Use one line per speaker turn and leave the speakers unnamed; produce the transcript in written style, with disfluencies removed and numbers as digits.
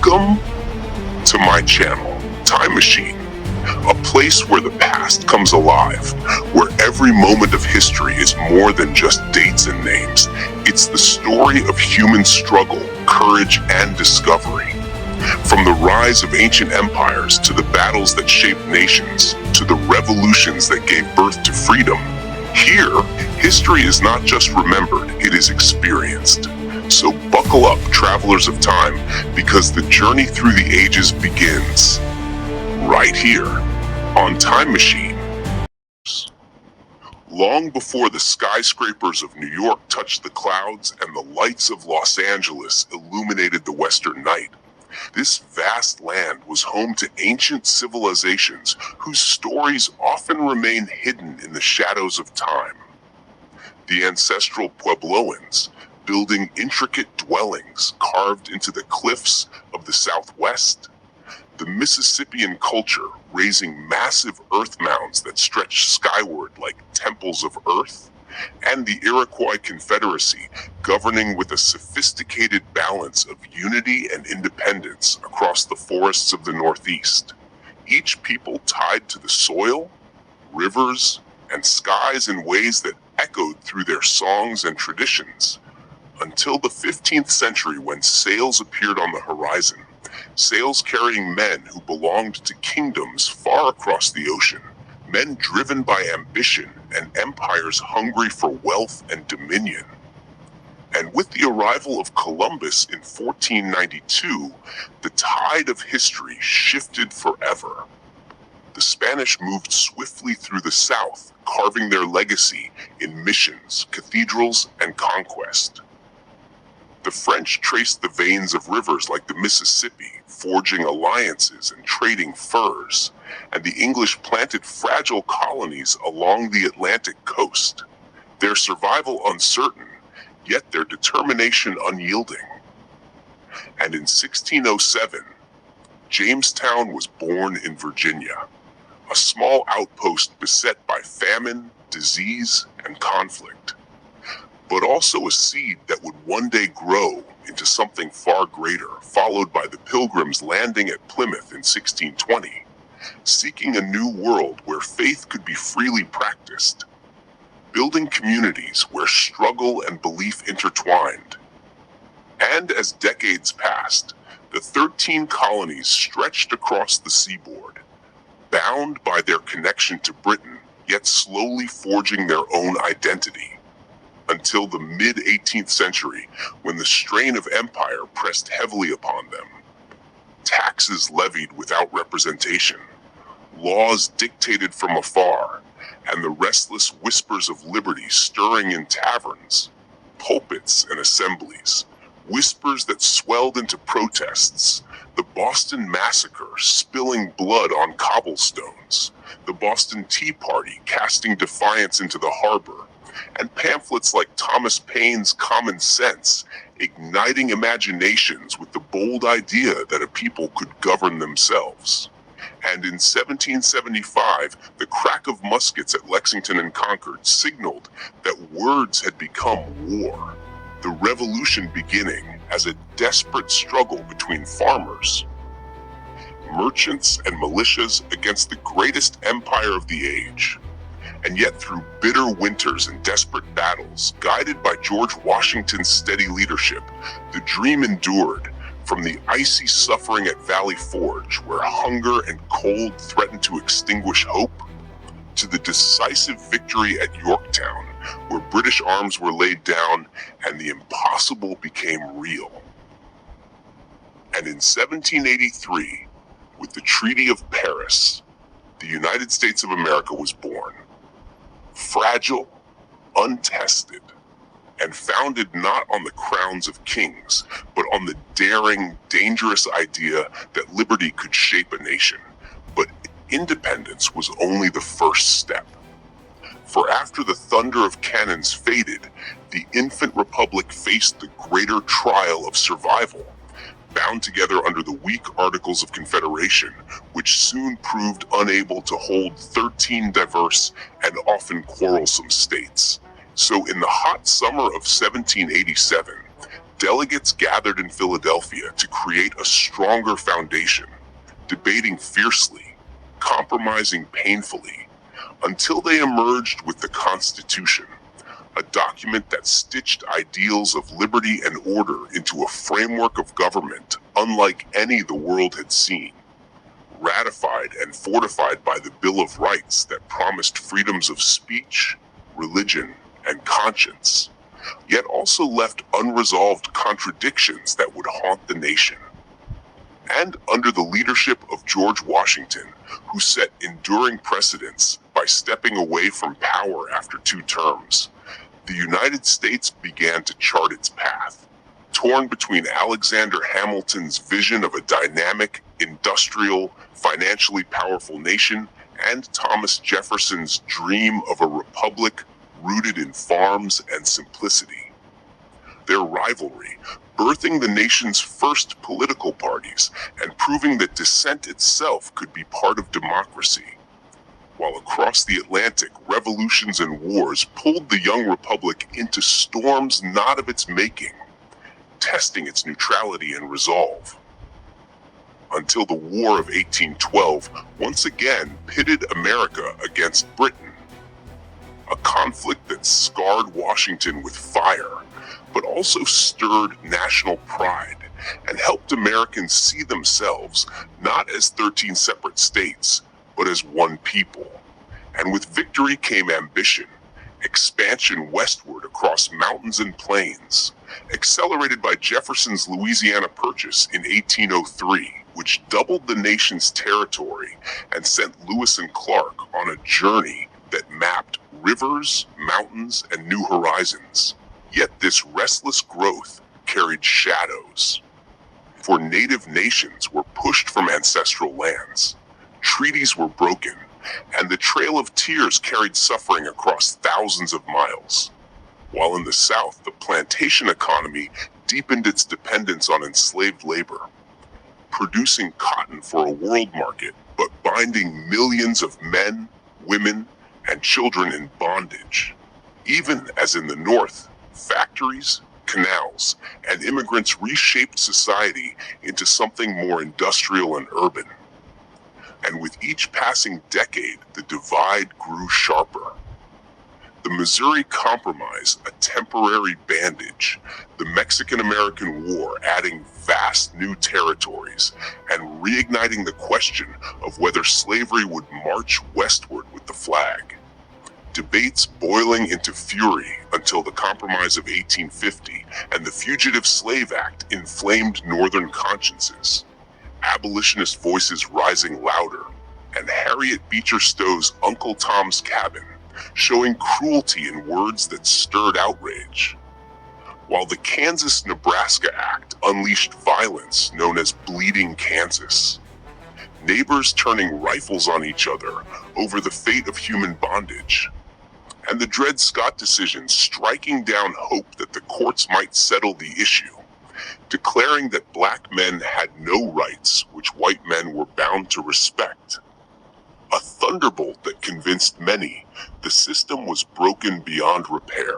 Welcome to my channel, Time Machine, a place where the past comes alive, where every moment of history is more than just dates and names. It's the story of human struggle, courage, and discovery. From the rise of ancient empires to the battles that shaped nations, to the revolutions that gave birth to freedom, here, history is not just remembered, it is experienced. So buckle up, travelers of time, because the journey through the ages begins right here on Time Machine. Long before the skyscrapers of New York touched the clouds and the lights of Los Angeles illuminated the western night, this vast land was home to ancient civilizations whose stories often remain hidden in the shadows of time. The ancestral Puebloans, building intricate dwellings carved into the cliffs of the Southwest, the Mississippian culture raising massive earth mounds that stretch skyward like temples of earth, and the Iroquois Confederacy governing with a sophisticated balance of unity and independence across the forests of the Northeast, each people tied to the soil, rivers, and skies in ways that echoed through their songs and traditions, until the 15th century when sails appeared on the horizon, sails carrying men who belonged to kingdoms far across the ocean, men driven by ambition and empires hungry for wealth and dominion. And with the arrival of Columbus in 1492, the tide of history shifted forever. The Spanish moved swiftly through the South, carving their legacy in missions, cathedrals, and conquest. The French traced the veins of rivers like the Mississippi, forging alliances and trading furs, and the English planted fragile colonies along the Atlantic coast, their survival uncertain, yet their determination unyielding. And in 1607, Jamestown was born in Virginia, a small outpost beset by famine, disease, and conflict, but also a seed that would one day grow into something far greater, followed by the Pilgrims landing at Plymouth in 1620, seeking a new world where faith could be freely practiced, building communities where struggle and belief intertwined. And as decades passed, the 13 colonies stretched across the seaboard, bound by their connection to Britain, yet slowly forging their own identity, until the mid-18th century, when the strain of empire pressed heavily upon them. Taxes levied without representation, laws dictated from afar, and the restless whispers of liberty stirring in taverns, pulpits, and assemblies, whispers that swelled into protests, the Boston Massacre spilling blood on cobblestones, the Boston Tea Party casting defiance into the harbor, and pamphlets like Thomas Paine's Common Sense igniting imaginations with the bold idea that a people could govern themselves. And in 1775, the crack of muskets at Lexington and Concord signaled that words had become war, the revolution beginning as a desperate struggle between farmers, merchants, and militias against the greatest empire of the age. And yet through bitter winters and desperate battles, guided by George Washington's steady leadership, the dream endured, from the icy suffering at Valley Forge, where hunger and cold threatened to extinguish hope, to the decisive victory at Yorktown, where British arms were laid down and the impossible became real. And in 1783, with the Treaty of Paris, the United States of America was born. Fragile, untested, and founded not on the crowns of kings, but on the daring, dangerous idea that liberty could shape a nation. But independence was only the first step. For after the thunder of cannons faded, the infant republic faced the greater trial of survival, bound together under the weak Articles of Confederation, which soon proved unable to hold 13 diverse and often quarrelsome states. So in the hot summer of 1787, Delegates gathered in Philadelphia to create a stronger foundation, debating fiercely, compromising painfully, until they emerged with the Constitution, a document that stitched ideals of liberty and order into a framework of government unlike any the world had seen, ratified and fortified by the Bill of Rights that promised freedoms of speech, religion, and conscience, yet also left unresolved contradictions that would haunt the nation. And under the leadership of George Washington, who set enduring precedents by stepping away from power after 2 terms, the United States began to chart its path, torn between Alexander Hamilton's vision of a dynamic, industrial, financially powerful nation and Thomas Jefferson's dream of a republic rooted in farms and simplicity. Their rivalry, birthing the nation's first political parties and proving that dissent itself could be part of democracy. While across the Atlantic, revolutions and wars pulled the young republic into storms not of its making, testing its neutrality and resolve. Until the War of 1812 once again pitted America against Britain. A conflict that scarred Washington with fire, but also stirred national pride and helped Americans see themselves not as 13 separate states, but as one people. And with victory came ambition, expansion westward across mountains and plains, accelerated by Jefferson's Louisiana Purchase in 1803, which doubled the nation's territory and sent Lewis and Clark on a journey that mapped rivers, mountains, and new horizons. Yet this restless growth carried shadows. For native nations were pushed from ancestral lands, treaties were broken, and the Trail of Tears carried suffering across thousands of miles. While in the South, the plantation economy deepened its dependence on enslaved labor, producing cotton for a world market, but binding millions of men, women, and children in bondage. Even as in the North, factories, canals, and immigrants reshaped society into something more industrial and urban. And with each passing decade, the divide grew sharper. The Missouri Compromise, a temporary bandage, the Mexican-American War adding vast new territories and reigniting the question of whether slavery would march westward with the flag. Debates boiling into fury until the Compromise of 1850 and the Fugitive Slave Act inflamed Northern consciences. Abolitionist voices rising louder, and Harriet Beecher Stowe's Uncle Tom's Cabin showing cruelty in words that stirred outrage. While the Kansas-Nebraska Act unleashed violence known as Bleeding Kansas. Neighbors turning rifles on each other over the fate of human bondage. And the Dred Scott decision striking down hope that the courts might settle the issue, declaring that black men had no rights which white men were bound to respect. A thunderbolt that convinced many the system was broken beyond repair.